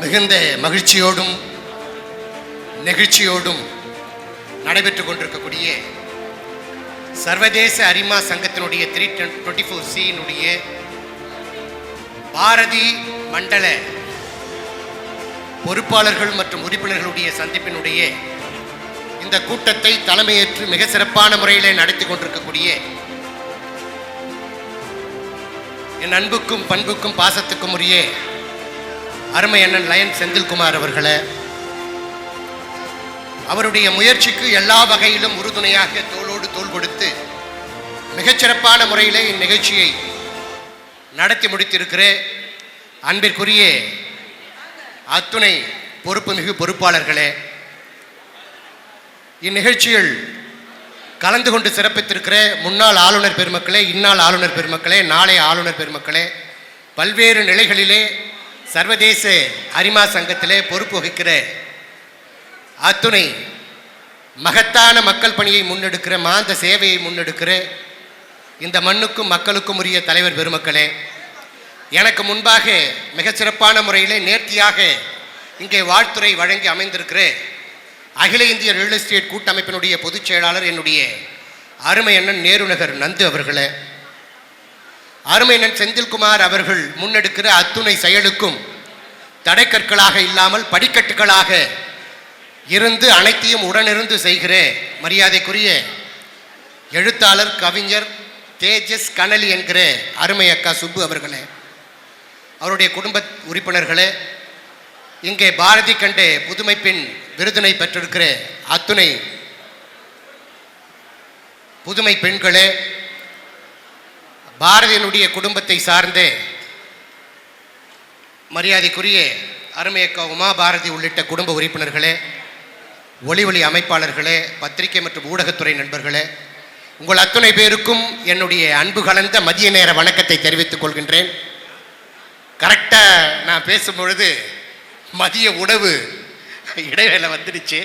மிகுந்த மகிழ்ச்சியோடும் நெகிழ்ச்சியோடும் நடைபெற்று கொண்டிருக்கக்கூடிய சர்வதேச அரிமா சங்கத்தினுடைய 324C பாரதி மண்டல பொறுப்பாளர்கள் மற்றும் உறுப்பினர்களுடைய சந்திப்பினுடைய இந்த கூட்டத்தை தலைமையேற்று மிக சிறப்பான முறையிலே நடத்தி கொண்டிருக்கக்கூடிய என் அன்புக்கும் பண்புக்கும் பாசத்துக்கும் உரிய அருமை அண்ணன் லயன் செந்தில்குமார் அவர்களே, அவருடைய முயற்சிக்கு எல்லா வகையிலும் உறுதுணையாக தோளோடு தோள் கொடுத்து மிகச்சிறப்பான முறையிலே இந்நிகழ்ச்சியை நடத்தி முடித்திருக்கிற அன்பிற்குரிய அத்துணை பொறுப்புமிகு பொறுப்பாளர்களே, இந்நிகழ்ச்சியில் கலந்து கொண்டு சிறப்பித்திருக்கிற முன்னாள் ஆளுநர் பெருமக்களே, இந்நாள் ஆளுநர் பெருமக்களே, நாளை ஆளுநர் பெருமக்களே, பல்வேறு நிலைகளிலே சர்வதேச அரிமா சங்கத்திலே பொறுப்பு வகிக்கிற அத்துணை மகத்தான மக்கள் பணியை முன்னெடுக்கிற மாந்த சேவையை முன்னெடுக்கிற இந்த மண்ணுக்கும் மக்களுக்கும் உரிய தலைவர் பெருமக்களே, எனக்கு முன்பாக மிகச்சிறப்பான முறையிலே நேர்த்தியாக இங்கே வாழ்த்துறை வழங்கி அமைந்திருக்கிற அகில இந்திய ரியல் எஸ்டேட் கூட்டமைப்பினுடைய பொதுச் செயலாளர் என்னுடைய அருமை அண்ணன் நேருநகர் நந்து அவர்களே, அருமை அண்ணன் செந்தில்குமார் அவர்கள் முன்னெடுக்கிற அத்துணை செயலுக்கும் தடைக்கற்களாக இல்லாமல் படிக்கட்டுகளாக இருந்து அனைத்தையும் உடனிருந்து செய்கிற மரியாதைக்குரிய எழுத்தாளர் கவிஞர் தேஜஸ் கனலி என்கிற அருமை அக்கா சுப்பு அவர்களே, அவருடைய குடும்ப உறுப்பினர்களே, இங்கே பாரதி கண்டே புதுமை பெண் விருதினை பெற்றிருக்கிற அத்துணை புதுமை பெண்களே, பாரதியினுடைய குடும்பத்தை சார்ந்த மரியாதைக்குரிய அருமையக்கா உமா பாரதி உள்ளிட்ட குடும்ப உறுப்பினர்களே, ஒளி அமைப்பாளர்களே, பத்திரிகை மற்றும் ஊடகத்துறை நண்பர்களே, உங்கள் அத்துணை பேருக்கும் என்னுடைய அன்பு கலந்த மதிய நேர வணக்கத்தை தெரிவித்துக் கொள்கின்றேன். கரெக்டாக நான் பேசும்பொழுது மதிய உணவு இடைவேளை வந்துடுச்சு.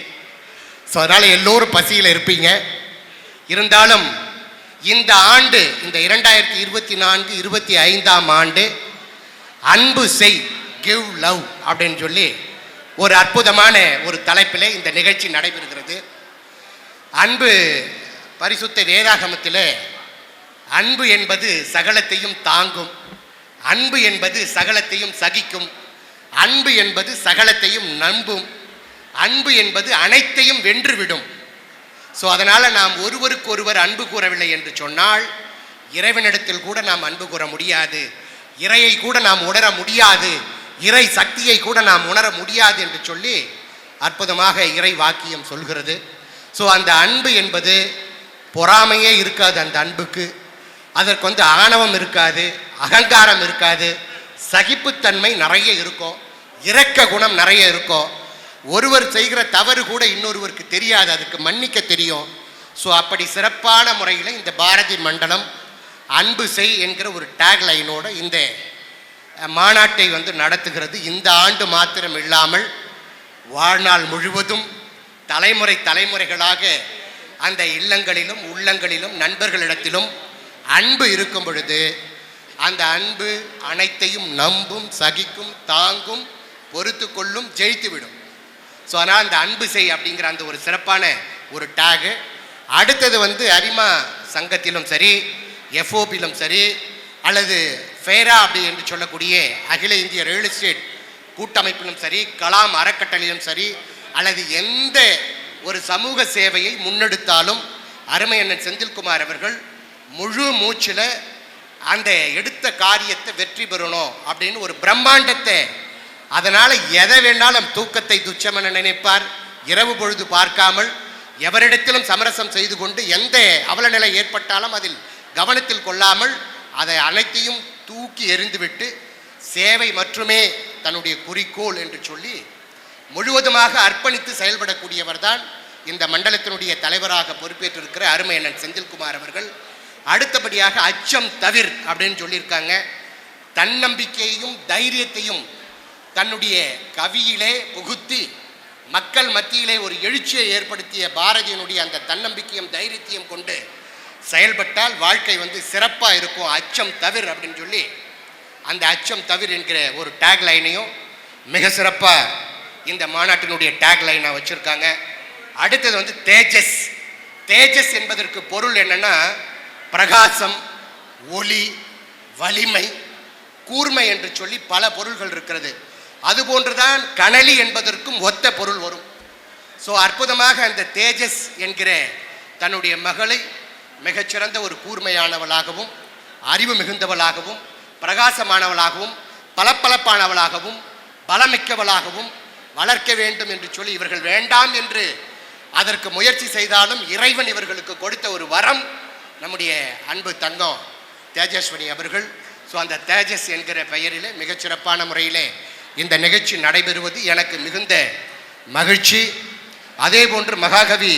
ஸோ அதனால் எல்லோரும் பசியில் இருப்பீங்க. இருந்தாலும் இந்த ஆண்டு, இந்த 2024-25 ஆண்டு அன்பு செய், கிவ் லவ் அப்படின்னு சொல்லி ஒரு அற்புதமான ஒரு தலைப்பில் இந்த நிகழ்ச்சி நடைபெறுகிறது. அன்பு பரிசுத்த வேதாகமத்தில் அன்பு என்பது சகலத்தையும் தாங்கும், அன்பு என்பது சகலத்தையும் சகிக்கும், அன்பு என்பது சகலத்தையும் நம்பும், அன்பு என்பது அனைத்தையும் வென்றுவிடும். ஸோ அதனால் நாம் ஒருவருக்கு ஒருவர் அன்பு கூறவில்லை என்று சொன்னால் இறைவனிடத்தில் கூட நாம் அன்பு கூற முடியாது, இறையை கூட நாம் உணர முடியாது, இறை சக்தியை கூட நாம் உணர முடியாது என்று சொல்லி அற்புதமாக இறை வாக்கியம் சொல்கிறது. ஸோ அந்த அன்பு என்பது பொறாமையே இருக்காது, அந்த அன்புக்கு அதற்கு ஆணவம் இருக்காது, அகங்காரம் இருக்காது, சகிப்புத்தன்மை நிறைய இருக்கும், இரக்க குணம் நிறைய இருக்கும், ஒருவர் செய்கிற தவறு கூட இன்னொருவருக்கு தெரியாது, அதுக்கு மன்னிக்க தெரியும். ஸோ அப்படி சிறப்பான முறையில் இந்த பாரதி மண்டலம் அன்பு செய் என்கிற ஒரு டேக்லைனோடு இந்த மாநாட்டை நடத்துகிறது. இந்த ஆண்டு மாத்திரம் இல்லாமல் வாழ்நாள் முழுவதும் தலைமுறைகளாக அந்த இல்லங்களிலும் உள்ளங்களிலும் நண்பர்களிடத்திலும் அன்பு இருக்கும் பொழுது அந்த அன்பு அனைத்தையும் நம்பும், சகிக்கும், தாங்கும், பொறுத்து கொள்ளும், ஜெயித்துவிடும். ஸோ அதனால் அந்த அன்பு செய் அப்படிங்கிற அந்த ஒரு சிறப்பான ஒரு டேகு. அடுத்தது அரிமா சங்கத்திலும் சரி, எஃப்ஓபியிலும் சரி, அல்லது ஃபேரா அப்படி என்று சொல்லக்கூடிய அகில இந்திய ரியல் எஸ்டேட் கூட்டமைப்பிலும் சரி, கலாம் அறக்கட்டளையிலும் சரி, அல்லது எந்த ஒரு சமூக சேவையை முன்னெடுத்தாலும் அருமை அண்ணன் செந்தில்குமார் அவர்கள் முழு மூச்சில் அந்த எடுத்த காரியத்தை வெற்றி பெறணும் அப்படின்னு ஒரு பிரம்மாண்டத்தை, அதனால் எதை வேணாலும் தூக்கத்தை துச்சமென நினைப்பார், இரவு பொழுது பார்க்காமல் எவரிடத்திலும் சமரசம் செய்து கொண்டு எந்த அவலநிலை ஏற்பட்டாலும் அதில் கவனத்தில் கொள்ளாமல் அதை அனைத்தையும் தூக்கி எறிந்துவிட்டு சேவை மட்டுமே தன்னுடைய குறிக்கோள் என்று சொல்லி முழுவதுமாக அர்ப்பணித்து செயல்படக்கூடியவர் தான் இந்த மண்டலத்தினுடைய தலைவராக பொறுப்பேற்றிருக்கிற அருமை அண்ணன் செந்தில்குமார் அவர்கள். அடுத்தபடியாக அச்சம் தவிர் அப்படின்னு சொல்லியிருக்காங்க. தன்னம்பிக்கையையும் தைரியத்தையும் தன்னுடைய கவியிலே புகுத்தி மக்கள் மத்தியிலே ஒரு எழுச்சியை ஏற்படுத்திய பாரதியினுடைய அந்த தன்னம்பிக்கையும் தைரியத்தையும் கொண்டு செயல்பட்டால் வாழ்க்கை சிறப்பாக இருக்கும். அச்சம் தவிர் அப்படின்னு சொல்லி அந்த அச்சம் தவிர என்கிற ஒரு டேக் லைனையும் மிக சிறப்பாக இந்த மாநாட்டினுடைய டேக்லைனை வச்சுருக்காங்க. அடுத்தது வந்து தேஜஸ். தேஜஸ் என்பதற்கு பொருள் என்னன்னா பிரகாசம், ஒளி, வலிமை, கூர்மை என்று சொல்லி பல பொருள்கள் இருக்கிறது. அதுபோன்றுதான் கனலி என்பதற்கும் ஒத்த பொருள் வரும். ஸோ அற்புதமாக அந்த தேஜஸ் என்கிற தன்னுடைய மகளை மிகச்சிறந்த ஒரு கூர்மையானவளாகவும், அறிவு மிகுந்தவளாகவும், பிரகாசமானவளாகவும், பளபளப்பானவளாகவும், பலமிக்கவளாகவும் வளர்க்க வேண்டும் என்று சொல்லி இவர்கள் வேண்டாம் என்று அதற்கு முயற்சி செய்தாலும் இறைவன் இவர்களுக்கு கொடுத்த ஒரு வரம் நம்முடைய அன்பு தங்கம் தேஜஸ்வனி அவர்கள். ஸோ அந்த தேஜஸ் என்கிற பெயரிலே மிகச்சிறப்பான முறையிலே இந்த நிகழ்ச்சி நடைபெறுவது எனக்கு மிகுந்த மகிழ்ச்சி. அதே போன்று மகாகவி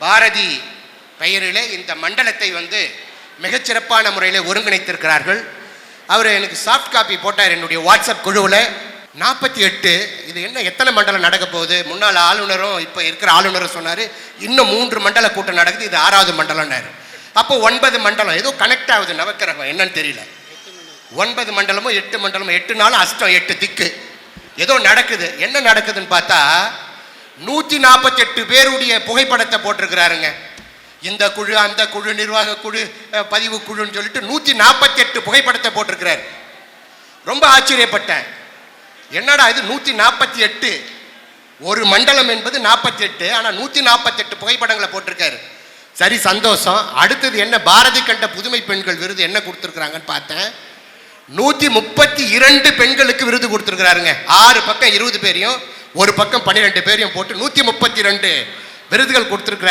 பாரதி பெயரிலே இந்த மண்டலத்தை வந்து மிகச்சிறப்பான முறையில் ஒருங்கிணைத்திருக்கிறார்கள். அவர் எனக்கு சாஃப்ட் காப்பி போட்டார் என்னுடைய வாட்ஸ்அப் குழுவில். 48 இது என்ன எத்தனை மண்டலம் நடக்க போகுது? முன்னாள் ஆளுநரும் இப்போ இருக்கிற ஆளுநரும் சொன்னார் இன்னும் 3 மண்டல கூட்டம் நடக்குது, இது 6வது மண்டலம்னாரு. அப்போ 9 மண்டலம் ஏதோ கனெக்ட் ஆகுது நவக்கிரகம் என்னன்னு தெரியல. 9 மண்டலமோ 8 மண்டலமோ 8 நாளும் அஷ்டம் 8 திக்கு ஏதோ நடக்குது. என்ன நடக்குதுன்னு பார்த்தா 148 பேருடைய புகைப்படத்தை போட்டிருக்கிறாருங்க. இந்த குழு, அந்த குழு, நிர்வாக குழு, பதிவு குழுன்னு சொல்லிட்டு 148 புகைப்படத்தை போட்டிருக்கிறார். ரொம்ப ஆச்சரியப்பட்டேன். என்னடா இது 148, ஒரு மண்டலம் என்பது 48, ஆனால் 148 புகைப்படங்களை போட்டிருக்காரு. சரி, சந்தோஷம். அடுத்தது என்ன, பாரதி கண்ட புதுமை பெண்கள் விருது என்ன கொடுத்துருக்குறாங்கன்னு பார்த்தேன். 132 பெண்களுக்கு விருது கொடுத்துருக்கிறாருங்க. 6 பக்கம் 20 பேரையும் ஒரு பக்கம் 12 பேரையும் போட்டு 132 விருதுகள் கொடுத்துருக்கிறாரு.